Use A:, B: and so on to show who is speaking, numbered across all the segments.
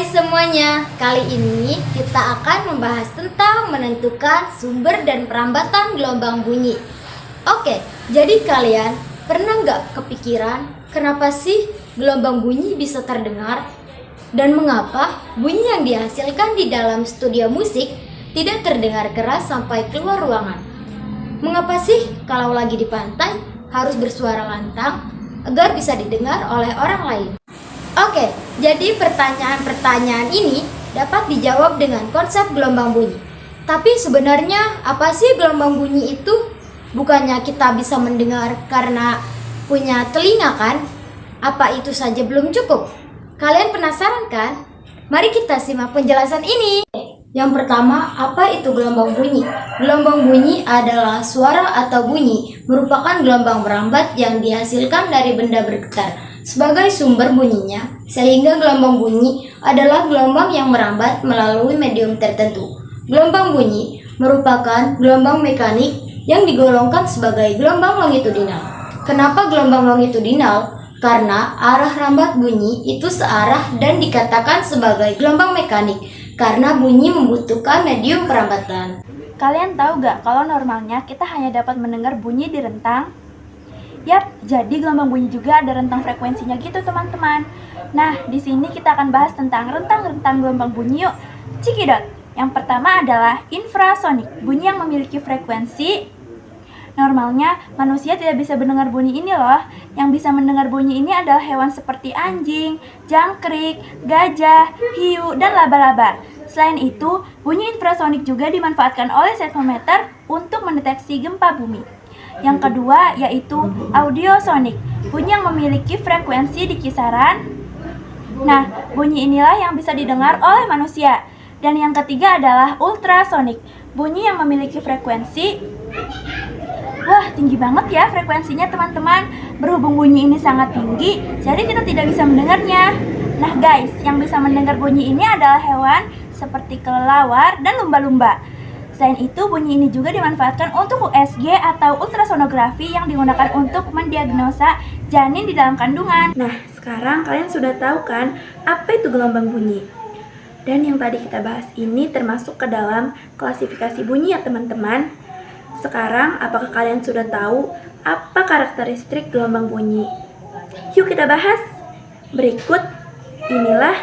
A: Hai semuanya, kali ini kita akan membahas tentang menentukan sumber dan perambatan gelombang bunyi. Oke, jadi kalian pernah nggak kepikiran kenapa sih gelombang bunyi bisa terdengar? Dan mengapa bunyi yang dihasilkan di dalam studio musik tidak terdengar keras sampai keluar ruangan? Mengapa sih kalau lagi di pantai harus bersuara lantang agar bisa didengar oleh orang lain? Oke, jadi pertanyaan-pertanyaan ini dapat dijawab dengan konsep gelombang bunyi. Tapi sebenarnya apa sih gelombang bunyi itu? Bukannya kita bisa mendengar karena punya telinga kan? Apa itu saja belum cukup? Kalian penasaran kan? Mari kita simak penjelasan ini. Yang pertama, apa itu gelombang bunyi? Gelombang bunyi adalah suara atau bunyi, merupakan gelombang merambat yang dihasilkan dari benda bergetar sebagai sumber bunyinya, sehingga gelombang bunyi adalah gelombang yang merambat melalui medium tertentu. Gelombang bunyi merupakan gelombang mekanik yang digolongkan sebagai gelombang longitudinal. Kenapa gelombang longitudinal? Karena arah rambat bunyi itu searah dan dikatakan sebagai gelombang mekanik karena bunyi membutuhkan medium perambatan.
B: Kalian tahu gak kalau normalnya kita hanya dapat mendengar bunyi di rentang? Yap, jadi gelombang bunyi juga ada rentang frekuensinya gitu teman-teman. Nah, di sini kita akan bahas tentang rentang-rentang gelombang bunyi yuk. Cikidot. Yang pertama adalah infrasonik, bunyi yang memiliki frekuensi. Normalnya manusia tidak bisa mendengar bunyi ini loh. Yang bisa mendengar bunyi ini adalah hewan seperti anjing, jangkrik, gajah, hiu, dan laba-laba. Selain itu, bunyi infrasonik juga dimanfaatkan oleh seismometer untuk mendeteksi gempa bumi. Yang kedua yaitu audiosonik, bunyi yang memiliki frekuensi di kisaran. Nah, bunyi inilah yang bisa didengar oleh manusia. Dan yang ketiga adalah ultrasonik, bunyi yang memiliki frekuensi. Wah, tinggi banget ya frekuensinya teman-teman. Berhubung bunyi ini sangat tinggi, jadi kita tidak bisa mendengarnya. Nah guys, yang bisa mendengar bunyi ini adalah hewan seperti kelelawar dan lumba-lumba. Selain itu, bunyi ini juga dimanfaatkan untuk USG atau ultrasonografi yang digunakan untuk mendiagnosa janin di dalam kandungan. Nah, sekarang kalian sudah tahu kan apa itu gelombang bunyi? Dan yang tadi kita bahas ini termasuk ke dalam klasifikasi bunyi ya teman-teman. Sekarang, apakah kalian sudah tahu apa karakteristik gelombang bunyi? Yuk kita bahas. Berikut inilah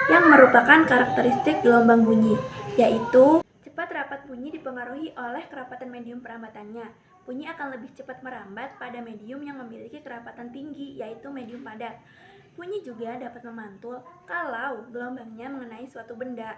B: yang merupakan karakteristik gelombang bunyi, yaitu cepat rapat bunyi dipengaruhi oleh kerapatan medium perambatannya. Bunyi akan lebih cepat merambat pada medium yang memiliki kerapatan tinggi, yaitu medium padat. Bunyi juga dapat memantul kalau gelombangnya mengenai suatu benda.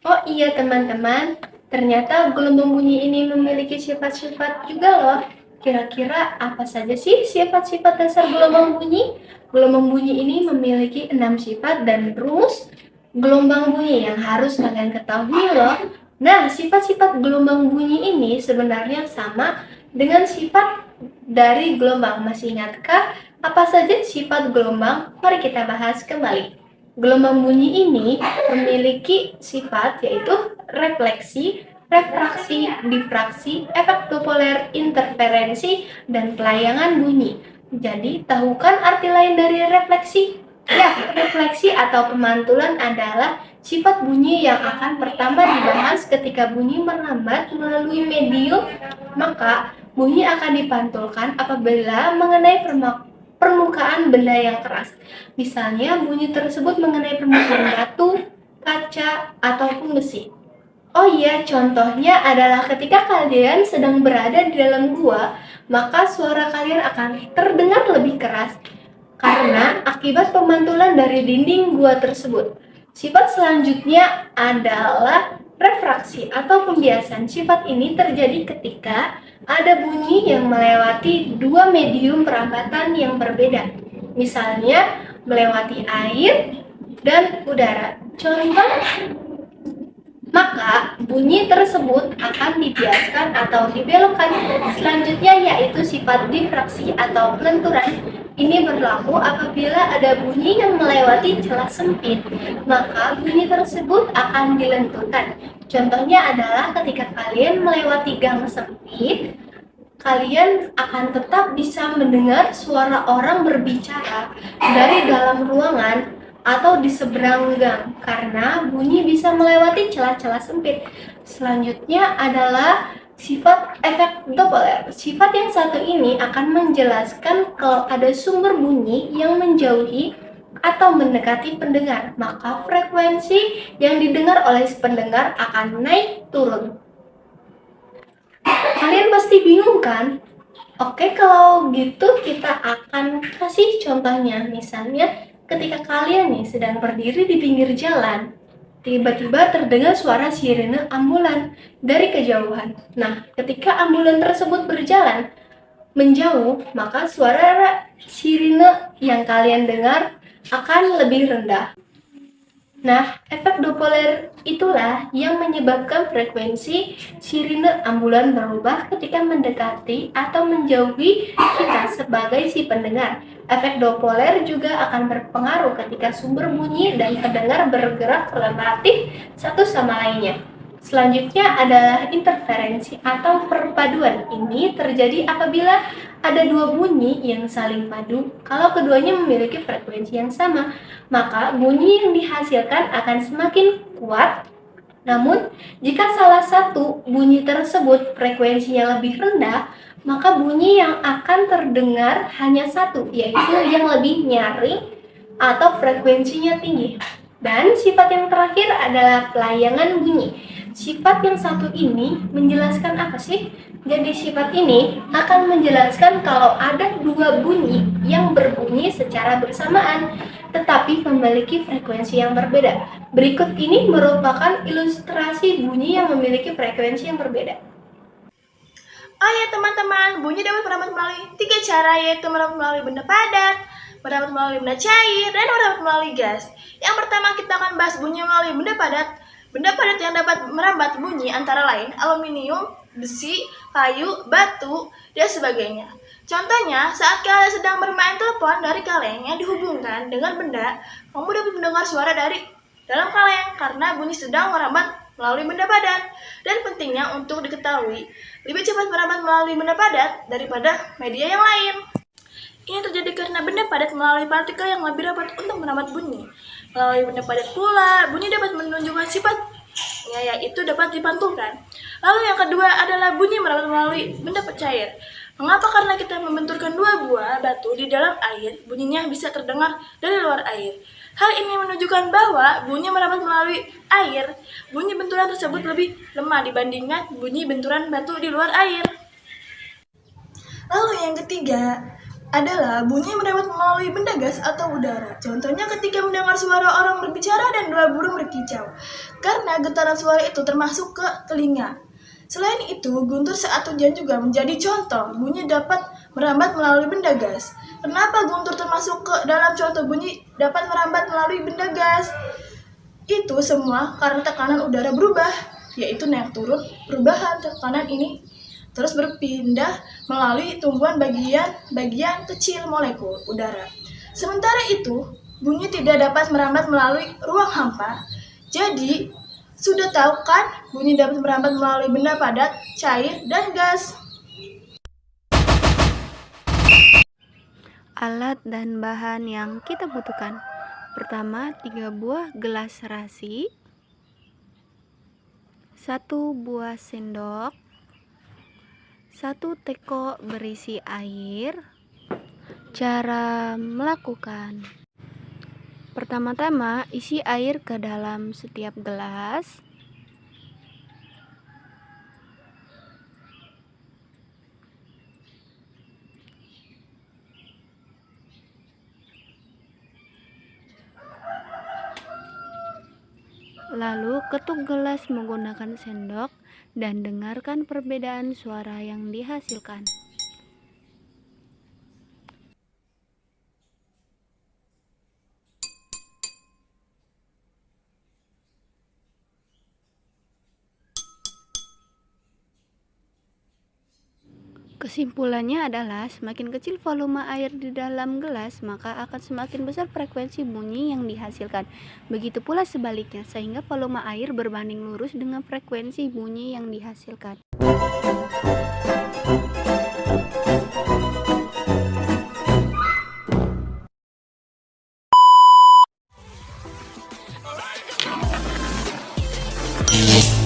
C: Oh iya teman-teman, ternyata gelombang bunyi ini memiliki sifat-sifat juga loh. Kira-kira apa saja sih sifat-sifat dasar gelombang bunyi? Gelombang bunyi ini memiliki 6 sifat dan rumus gelombang bunyi yang harus kalian ketahui loh. Nah, sifat-sifat gelombang bunyi ini sebenarnya sama dengan sifat dari gelombang. Masih ingatkah apa saja sifat gelombang? Mari kita bahas kembali. Gelombang bunyi ini memiliki sifat yaitu refleksi, refraksi, difraksi, efek doppler, interferensi, dan pelayangan bunyi. Jadi, tahu kan arti lain dari refleksi? Ya, refleksi atau pemantulan adalah sifat bunyi yang akan pertama dibahas ketika bunyi merambat melalui medium, maka bunyi akan dipantulkan apabila mengenai permukaan benda yang keras. Misalnya, bunyi tersebut mengenai permukaan batu, kaca, ataupun besi. Oh iya, contohnya adalah ketika kalian sedang berada di dalam gua, maka suara kalian akan terdengar lebih keras karena akibat pemantulan dari dinding gua tersebut. Sifat selanjutnya adalah refraksi atau pembiasan. Sifat ini terjadi ketika ada bunyi yang melewati dua medium perambatan yang berbeda. Misalnya, melewati air dan udara. Contoh, maka bunyi tersebut akan dibiaskan atau dibelokkan. Selanjutnya yaitu sifat difraksi atau pelenturan. Ini berlaku apabila ada bunyi yang melewati celah sempit, maka bunyi tersebut akan dilenturkan. Contohnya adalah ketika kalian melewati gang sempit, kalian akan tetap bisa mendengar suara orang berbicara dari dalam ruangan atau di seberang gang karena bunyi bisa melewati celah-celah sempit. Selanjutnya adalah sifat efek Doppler. Sifat yang satu ini akan menjelaskan kalau ada sumber bunyi yang menjauhi atau mendekati pendengar, maka frekuensi yang didengar oleh si pendengar akan naik turun. Kalian pasti bingung kan? Oke, kalau gitu kita akan kasih contohnya. Misalnya ketika kalian nih sedang berdiri di pinggir jalan, tiba-tiba terdengar suara sirene ambulan dari kejauhan. Nah, ketika ambulan tersebut berjalan menjauh, maka suara sirene yang kalian dengar akan lebih rendah. Nah, efek Doppler itulah yang menyebabkan frekuensi sirine ambulan berubah ketika mendekati atau menjauhi kita sebagai si pendengar. Efek Doppler juga akan berpengaruh ketika sumber bunyi dan pendengar bergerak relatif satu sama lainnya. Selanjutnya adalah interferensi atau perpaduan. Ini terjadi apabila ada dua bunyi yang saling padu. Kalau keduanya memiliki frekuensi yang sama, maka bunyi yang dihasilkan akan semakin kuat. Namun, jika salah satu bunyi tersebut frekuensinya lebih rendah, maka bunyi yang akan terdengar hanya satu, yaitu yang lebih nyaring atau frekuensinya tinggi. Dan sifat yang terakhir adalah pelayangan bunyi. Sifat yang satu ini menjelaskan apa sih? Jadi sifat ini akan menjelaskan kalau ada dua bunyi yang berbunyi secara bersamaan, tetapi memiliki frekuensi yang berbeda. Berikut ini merupakan ilustrasi bunyi yang memiliki frekuensi yang berbeda.
B: Oh ya teman-teman, bunyi dapat merambat melalui 3 cara, yaitu merambat melalui benda padat, merambat melalui benda cair, dan merambat melalui gas. Yang pertama kita akan bahas bunyi melalui benda padat. Benda padat yang dapat merambat bunyi antara lain aluminium, besi, kayu, batu, dan sebagainya. Contohnya, saat kalian sedang bermain telepon dari kaleng yang dihubungkan dengan benda, kamu dapat mendengar suara dari dalam kaleng karena bunyi sedang merambat melalui benda padat. Dan pentingnya untuk diketahui, lebih cepat merambat melalui benda padat daripada media yang lain. Ini terjadi karena benda padat melalui partikel yang lebih rapat untuk merambat bunyi. Melalui benda padat pula, bunyi dapat menunjukkan sifatnya, yaitu dapat dipantulkan. Lalu yang kedua adalah bunyi merambat melalui benda cair. Mengapa? Karena kita membenturkan dua buah batu di dalam air, bunyinya bisa terdengar dari luar air. Hal ini menunjukkan bahwa bunyi merambat melalui air, bunyi benturan tersebut lebih lemah dibandingkan bunyi benturan batu di luar air. Lalu yang ketiga adalah bunyi merambat melalui benda gas atau udara. Contohnya ketika mendengar suara orang berbicara dan dua burung berkicau, karena getaran suara itu termasuk ke telinga. Selain itu, guntur saat hujan juga menjadi contoh bunyi dapat merambat melalui benda gas. Kenapa guntur termasuk ke dalam contoh bunyi dapat merambat melalui benda gas? Itu semua karena tekanan udara berubah, yaitu naik turun. Perubahan tekanan ini terus berpindah melalui tumbuhan bagian kecil molekul udara. Sementara itu, bunyi tidak dapat merambat melalui ruang hampa. Jadi, sudah tahu kan bunyi dapat merambat melalui benda padat, cair, dan gas.
D: Alat dan bahan yang kita butuhkan. Pertama, 3 buah gelas serasi, 1 buah sendok, 1 teko berisi air. Cara melakukan: pertama-tama isi air ke dalam setiap gelas. Lalu ketuk gelas menggunakan sendok dan dengarkan perbedaan suara yang dihasilkan. Kesimpulannya adalah semakin kecil volume air di dalam gelas, maka akan semakin besar frekuensi bunyi yang dihasilkan. Begitu pula sebaliknya, sehingga volume air berbanding lurus dengan frekuensi bunyi yang dihasilkan.
C: bunyi.